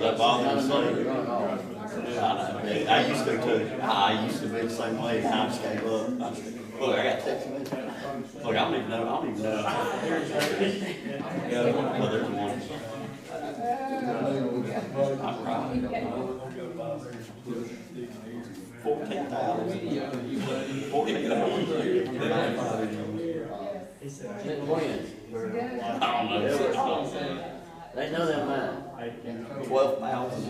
That bothers me. I used to too. I used to be the same way. I just gave up. Look, I got text messages. Look, I don't even know. Well, there's one. I'm right. 14,000. 14,000. I don't know. They know that man. 12,000.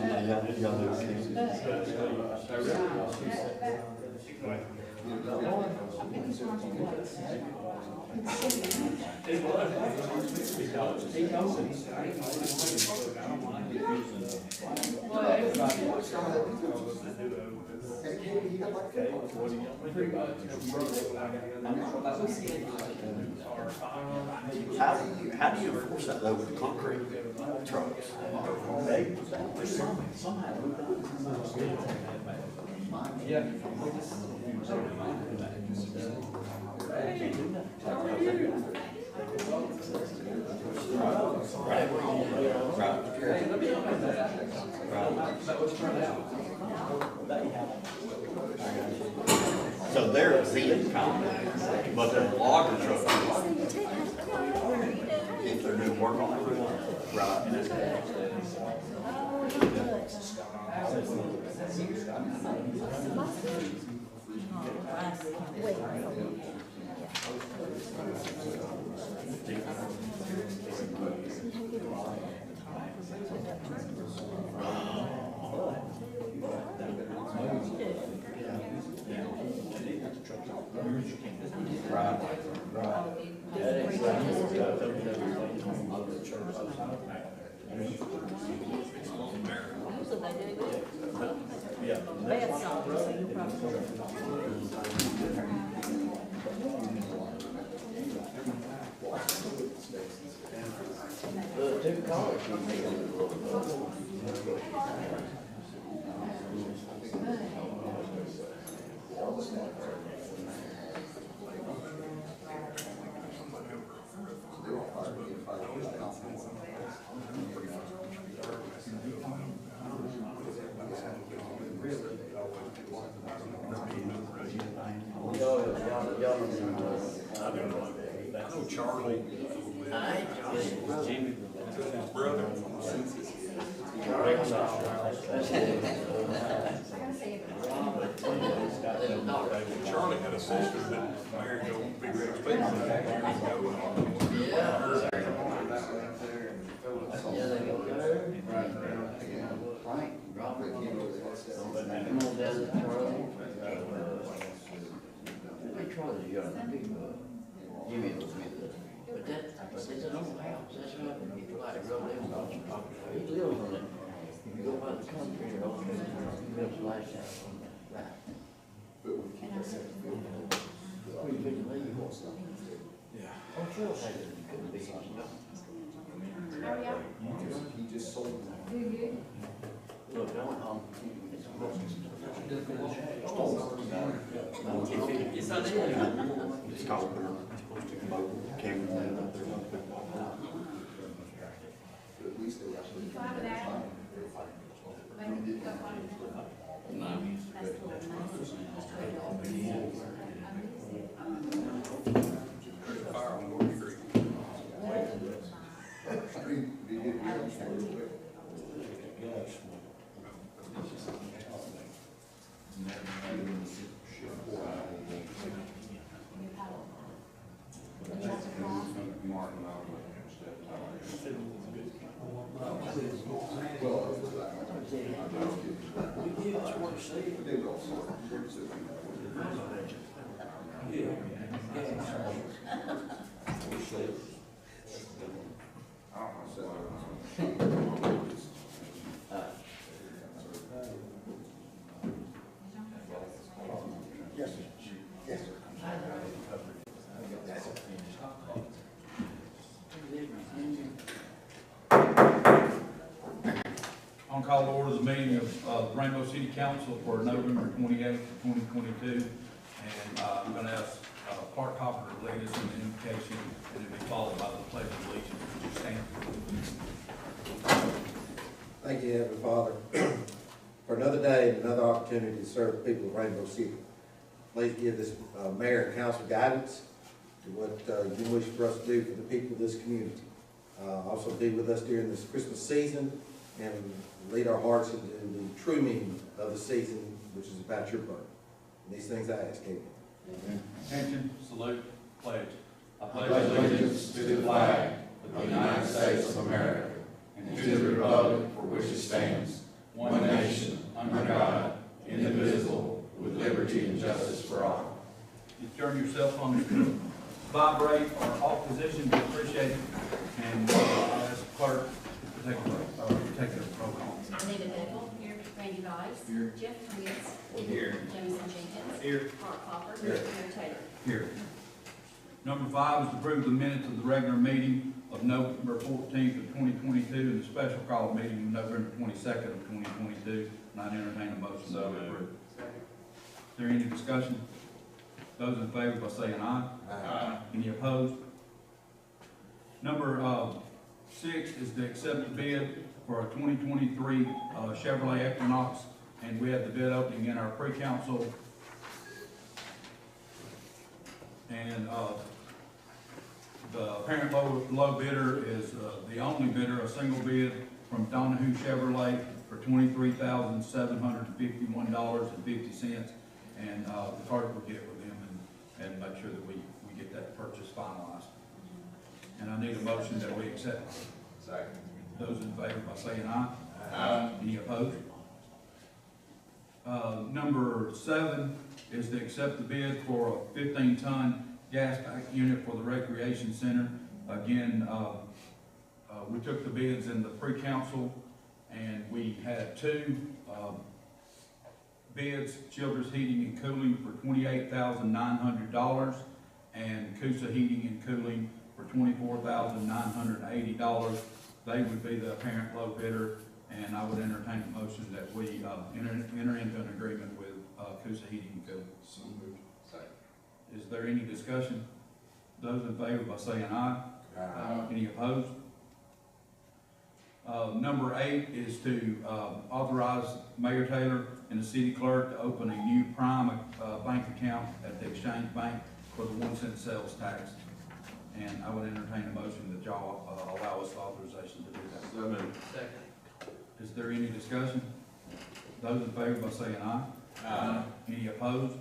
How do you enforce that though with concrete trucks? So they're exempt, but the logger trucks, if they're doing work on it, right? Charlie, Jimmy, his brother. Charlie had a sister that married old Big Red Jimmy was with us. But it's an old house. That's what people like to rub them on. He lives on it. If you go by the country, he lives last house on that right. Yeah. I'm sure it couldn't be. He just sold them. Look, I went home. It's called mobile camera. At least they actually. Fire on North Creek. call to order the meeting of Rainbow City Council for November 28th, 2022. And I'm going to ask Clark Hopper to lead us in the invocation, and it'll be followed by the pledge of allegiance. Would you stand? Thank you, Heavenly Father, for another day and another opportunity to serve the people of Rainbow City. Please give this mayor and council guidance to what you wish for us to do for the people of this community. Also be with us during this Christmas season and lead our hearts into the true meaning of the season, which is about your birth. And these things I ask, amen. Attention, salute, pledge. I pledge allegiance to the flag of the United States of America and to the republic for which it stands, one nation, under God, indivisible, with liberty and justice for all. You turn your cell phone to vibrate or off position, we appreciate it. And I'll ask the clerk to take a roll call. Anita Bedwell, here. Randy Vice. Here. Jeff Prince. Here. Jameson Jenkins. Here. Clark Hopper. Here. Mayor Taylor. Here. Number 5 is to approve the minutes of the regular meeting of November 14th of 2022 and the special call meeting of November 22nd of 2022. And I entertain a motion to approve. Is there any discussion? Those in favor by saying aye. Aye. Any opposed? Number 6 is to accept the bid for a 2023 Chevrolet Equinox, and we had the bid opening in our pre-council. And the apparent low bidder is the only bidder, a single bid from Donahue Chevrolet for $23,751.50. And the clerk will get with them and make sure that we get that purchase finalized. And I need a motion that we accept. Second. Those in favor by saying aye. Aye. Any opposed? Number 7 is to accept the bid for a 15-ton gas pack unit for the recreation center. Again, we took the bids in the pre-council, and we had 2 bids, Childress Heating and Cooling for $28,900 and Coosa Heating and Cooling for $24,980. They would be the apparent low bidder, and I would entertain a motion that we enter into an agreement with Coosa Heating and Cooling. So moved. Second. Is there any discussion? Those in favor by saying aye. Aye. Any opposed? Number 8 is to authorize Mayor Taylor and the city clerk to open a new prime bank account at the Exchange Bank for the 1-cent sales tax. And I would entertain a motion that y'all allow us authorization to do that. So moved. Second. Is there any discussion? Those in favor by saying aye. Aye. Any opposed?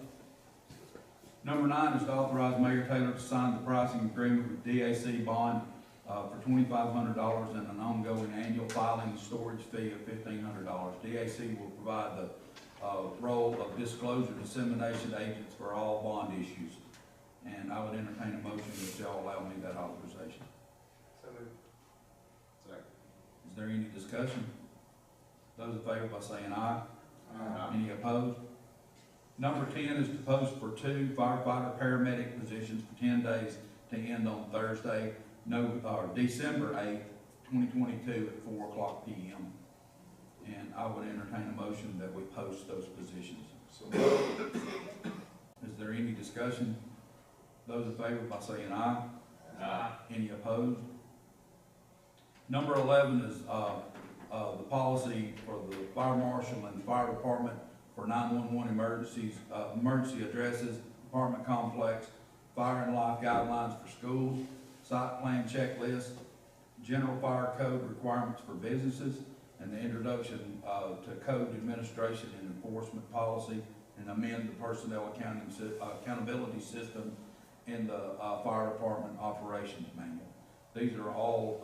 Number 9 is to authorize Mayor Taylor to sign the pricing agreement with DAC Bond for $2,500 and an ongoing annual filing and storage fee of $1,500. DAC will provide the role of disclosure dissemination agents for all bond issues. And I would entertain a motion that y'all allow me that authorization. So moved. Second. Is there any discussion? Those in favor by saying aye. Aye. Any opposed? Number 10 is to post for 2 firefighter paramedic positions for 10 days to end on Thursday, December 8th, 2022 at 4:00 p.m. And I would entertain a motion that we post those positions. So moved. Is there any discussion? Those in favor by saying aye. Aye. Any opposed? Number 11 is the policy for the fire marshal and the fire department for 911 emergencies, emergency addresses, apartment complex, fire and life guidelines for schools, site plan checklist, general fire code requirements for businesses, and the introduction to code administration and enforcement policy, and amend the personnel accountability system in the fire department operations manual. These are all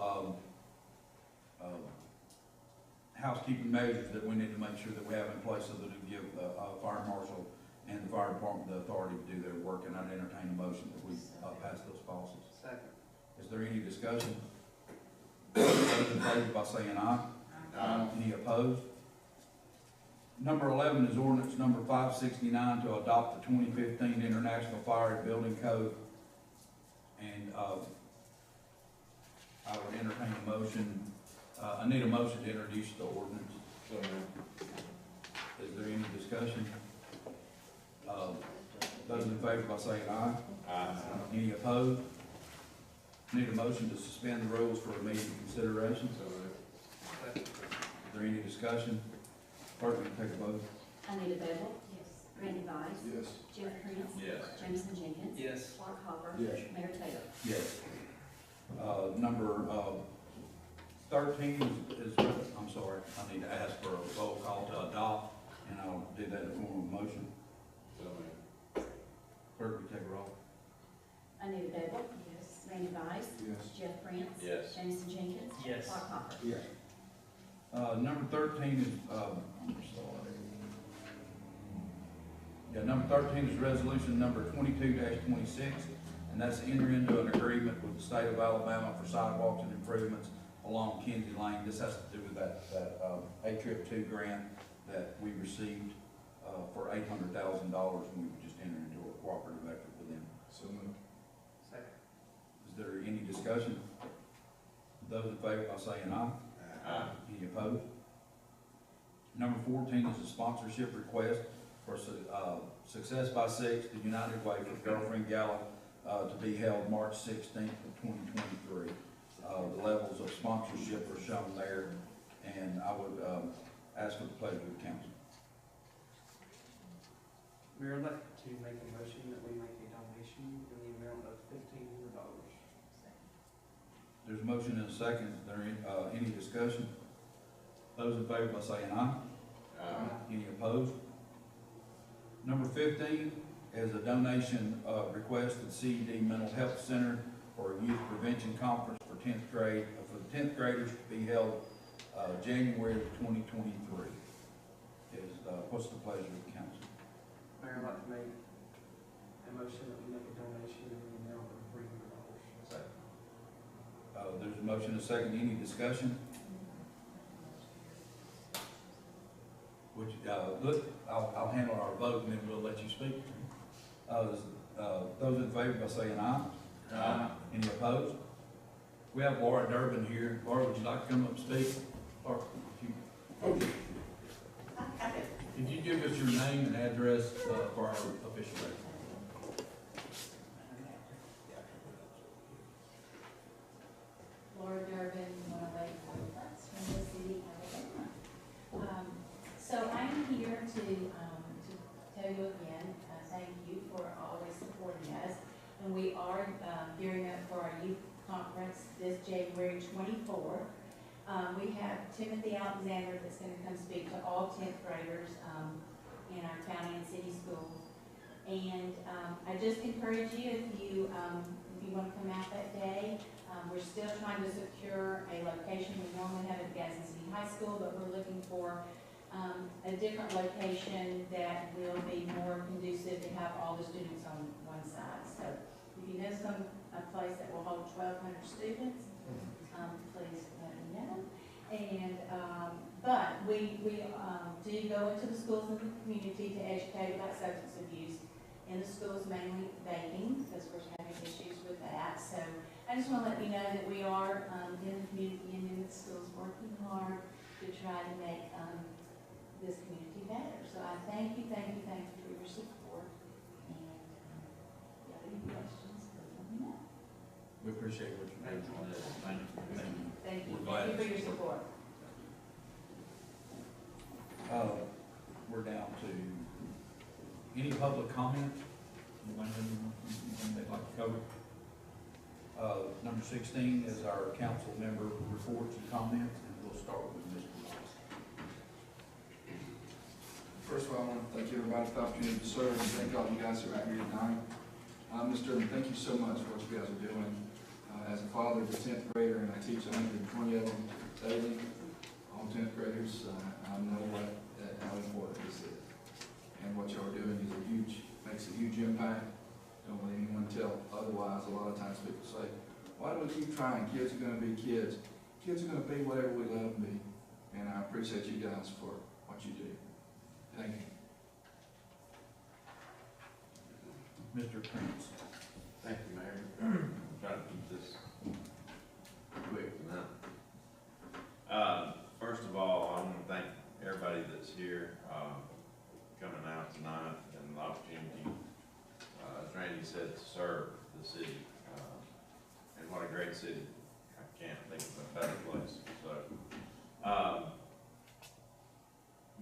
housekeeping measures that we need to make sure that we have in place so that we give the fire marshal and the fire department the authority to do their work, and I'd entertain a motion that we pass those policies. Second. Is there any discussion? Those in favor by saying aye. Aye. Any opposed? Number 11 is ordinance number 569 to adopt the 2015 International Fire and Building Code. And I would entertain a motion, I need a motion to introduce the ordinance. So moved. Is there any discussion? Those in favor by saying aye. Aye. Any opposed? Need a motion to suspend the rules for immediate consideration. So moved. Is there any discussion? Clerk, will you take a vote? Anita Bedwell. Yes. Randy Wise. Yes. Jeff Prince. Yes. Jameson Jenkins. Yes. Mark Hopper. Yes. Mayor Taylor. Yes. Number 13 is, I'm sorry, I need to ask for a roll call to adopt, and I'll do that in the form of a motion. So moved. Clerk, will you take a roll? Anita Bedwell. Yes. Randy Wise. Yes. Jeff Prince. Yes. Jameson Jenkins. Yes. Mark Hopper. Yes. Number 13 is, I'm sorry. Yeah, number 13 is resolution number 22-26, and that's enter into an agreement with the state of Alabama for sidewalks and improvements along Kinsey Lane. This has to do with that A-Trip 2 grant that we received for $800,000, and we just entered into a cooperative effort with them. So moved. Is there any discussion? Those in favor by saying aye. Aye. Any opposed? Number 14 is a sponsorship request for Success by Six, the United Way for Girlfriend Gala, to be held March 16th of 2023. The levels of sponsorship are shown there, and I would ask for the pleasure of the council. Mayor, I'd like to make a motion that we make a donation in the amount of $1,500. There's a motion and a second. Is there any discussion? Those in favor by saying aye. Any opposed? Number 15 is a donation request to the CED Mental Health Center for a youth prevention conference for 10th grade, for the 10th graders to be held January of 2023. What's the pleasure of the council? Mayor, I'd like to make a motion that we make a donation in the amount of $300. There's a motion and a second. Any discussion? Which, look, I'll handle our vote and then we'll let you speak. Those in favor by saying aye. Aye. Any opposed? We have Laura Durbin here. Laura, would you like to come up and speak? Or if you give us your name and address for our official record. Laura Durbin, 108 Woods from the city of Alabama. So I'm here to tell you again, thank you for always supporting us. And we are gearing up for our youth conference this January 24th. We have Timothy Alexander that's going to come speak to all 10th graders in our county and city schools. And I just encourage you, if you want to come out that day, we're still trying to secure a location. We normally have it at Gadsden City High School, but we're looking for a different location that will be more conducive to have all the students on one side. So if you know a place that will hold 1,200 students, please let me know. And but we do go into the schools and the community to educate about substance abuse in the schools, mainly vaping, because we're having issues with that. So I just want to let you know that we are in the community and in the schools working hard to try to make this community better. So I thank you for your support. And if you have any questions, please let me know. We appreciate what you're doing. Thank you. Thank you. We're glad Thank you for your to support. We're down to any public comment? Anyone have anything they'd like to cover? Number 16 is our council member reports and comments, and we'll start with Mr. Rice. First of all, I want to thank everybody for the opportunity to serve, and thank all you guys who are out here tonight. Mr. Irvin, thank you so much for what you guys are doing. As a father of a 10th grader, and I teach 120 of them daily, all 10th graders, I know how important this is. And what y'all are doing makes a huge impact. Don't let anyone tell otherwise. A lot of times people say, why do we keep trying? Kids are going to be kids. Kids are going to be whatever we let them be. And I appreciate you guys for what you do. Thank you. Mr. Prince. Thank you, Mayor. Try to keep this quick tonight. First of all, I want to thank here, coming out tonight and the opportunity, as Randy said, to serve the city. And what a great city. I can't think of a better place. So,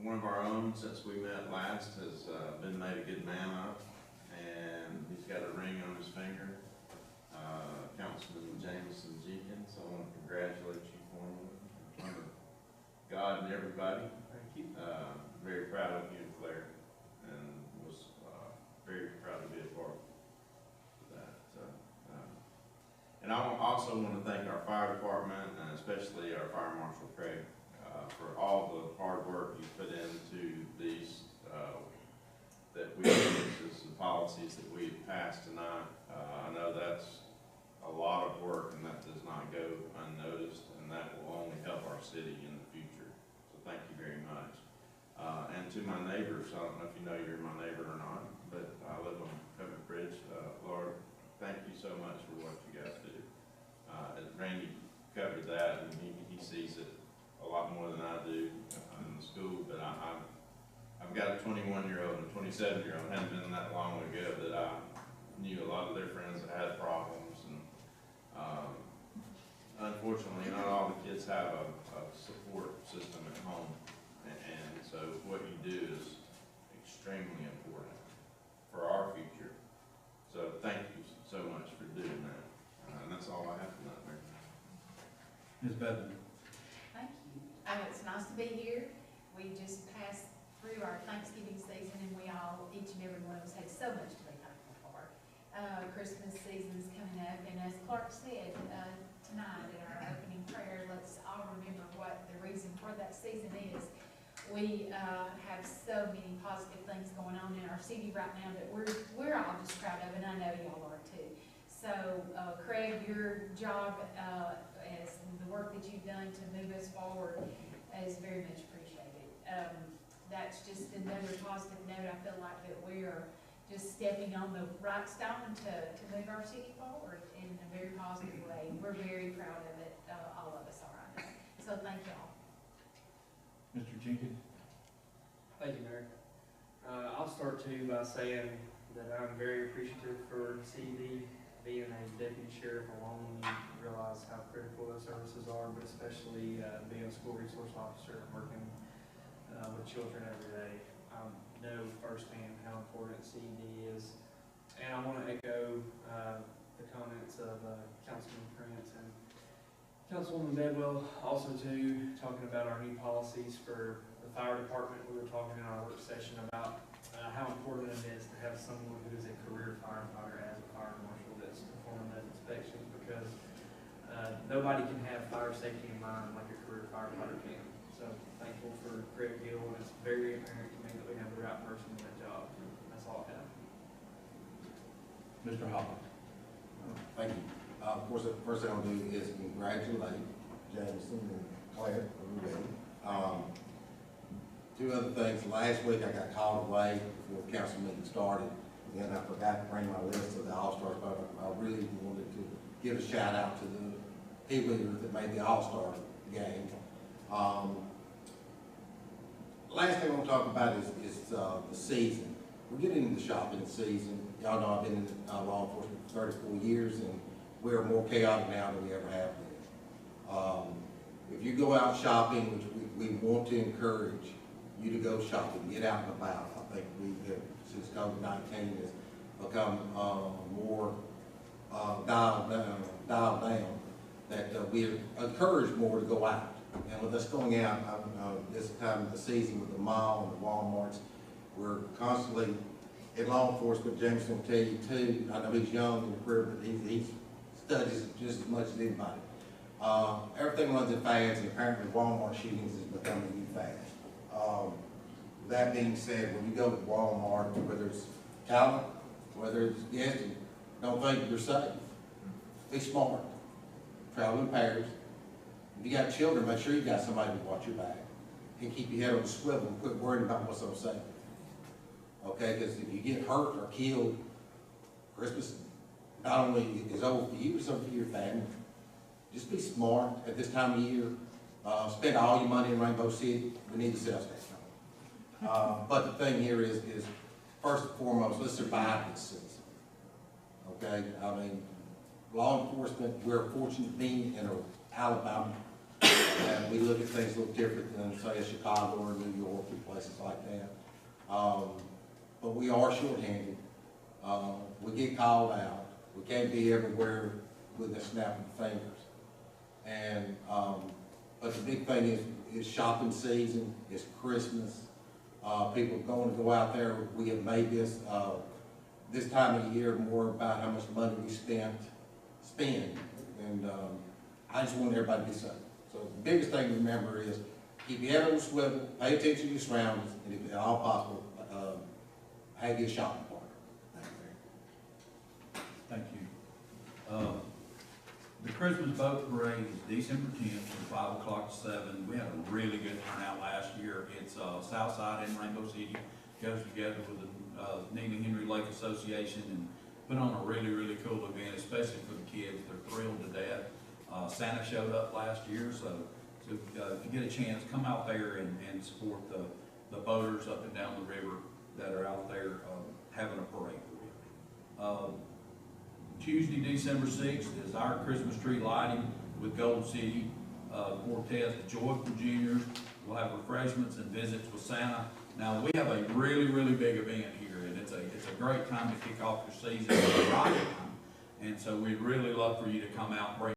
one of our own, since we met last, has been made a good man of, and he's got a ring on his finger. Councilman Jameson Jenkins, I want to congratulate you formally in front of God and everybody. Thank you. Very proud of you and Claire, and was very proud to be a part of that. And I also want to thank our fire department, and especially our fire marshal Craig, for all the hard work you put into these, that we, the policies that we passed tonight. I know that's a lot of work, and that does not go unnoticed, and that will only help our city in the future. So thank you very much. And to my neighbors, I don't know if you know you're my neighbor or not, but I live on Covered Bridge. Lord, thank you so much for what you guys do. Randy covered that, and he sees it a lot more than I do in the school, but I've got a 21-year-old and a 27-year-old. It hadn't been that long ago that I knew a lot of their friends that had problems, and unfortunately, not all the kids have a support system at home, and so what you do is extremely important for our future. So thank you so much for doing that, and that's all I have for that, Mayor. Ms. Bethany. Thank you. It's nice to be here. We just passed through our Thanksgiving season, and we all, each and every one of us, had so much to be thankful for. Christmas season's coming up, and as Clark said tonight in our opening prayer, let's all remember what the reason for that season is. We have so many positive things going on in our city right now that we're all just proud of, and I know y'all are too. So, Craig, your job as the work that you've done to move us forward is very much appreciated. That's just another positive note. I feel like that we are just stepping on the right stone to move our city forward in a very positive way. We're very proud of it, all of us are, I know. So thank y'all. Mr. Jenkins. Thank you, Mayor. I'll start too by saying that I'm very appreciative for CD being a deputy sheriff alone. You realize how critical those services are, but especially being a school resource officer and working with children every day. I know firsthand how important CD is. And I want to echo the comments of Councilman Prince and Councilwoman Bedwell, also too, talking about our new policies for the fire department. We were talking in our work session about how important it is to have someone who is a career firefighter as a fire marshal that's performing those inspections, because nobody can have fire safety in mind like a career firefighter can. So thankful for Craig Gill, and it's very apparent to me that we have the right person in that job. That's all I have. Mr. Hopper. Thank you. Of course, the first thing I'll do is congratulate Jameson and Claire. Two other things. Last week I got called away before the council meeting started, and I forgot to bring my list of the All-Stars, but I really wanted to give a shout out to the people that made the All-Star game. Last thing I want to talk about is the season. We're getting into the shopping season. Y'all know I've been in law enforcement for 34 years, and we're more chaotic now than we ever have been. If you go out shopping, which we want to encourage you to go shopping, get out and about. I think we have, since COVID-19 has become more dialed down, that we encourage more to go out. And with us going out, this time of the season with the mall and the Walmarts, we're constantly, in law enforcement, James will tell you too, I know he's young in the career, but he studies just as much as anybody. Everything runs in fads, and apparently Walmart shootings is becoming a new fad. That being said, when you go to Walmart, whether it's Calvin, whether it's Gaston, don't think you're safe. Be smart. Travel in pairs. If you got children, make sure you got somebody to watch your back and keep your head on the swivel and quit worrying about what's on sale. Okay, because if you get hurt or killed, Christmas not only is over for you, it's over for your family. Just be smart at this time of year. Spend all your money in Rainbow City. We need the sales tax. But the thing here is first and foremost, let's survive this season. Okay, I mean, law enforcement, we're fortunate being in Alabama, and we look at things a little different than, say, Chicago or New York and places like that. But we are shorthanded. We get called out. We can't be everywhere with a snap of the fingers. And, but the big thing is shopping season, it's Christmas. People are going to go out there. We have made this time of the year more about how much money we spend. And I just want everybody to be safe. So the biggest thing to remember is keep your head on the swivel, pay attention to your surroundings, and if at all possible, have your shopping party. Thank you. The Christmas boat parade is December 10th from 5 o'clock to 7. We had a really good turnout last year. It's Southside and Rainbow City goes together with the Nina Henry Lake Association and put on a really, really cool event, especially for the kids. They're thrilled to death. Santa showed up last year, so if you get a chance, come out there and support the boaters up and down the river that are out there having a parade. Tuesday, December 6th is our Christmas tree lighting with Gold City Quartet, the Joyful Juniors. We'll have refreshments and visits with Santa. Now, we have a really, really big event here, and it's a great time to kick off your season. It's the right time. And so we'd really love for you to come out and bring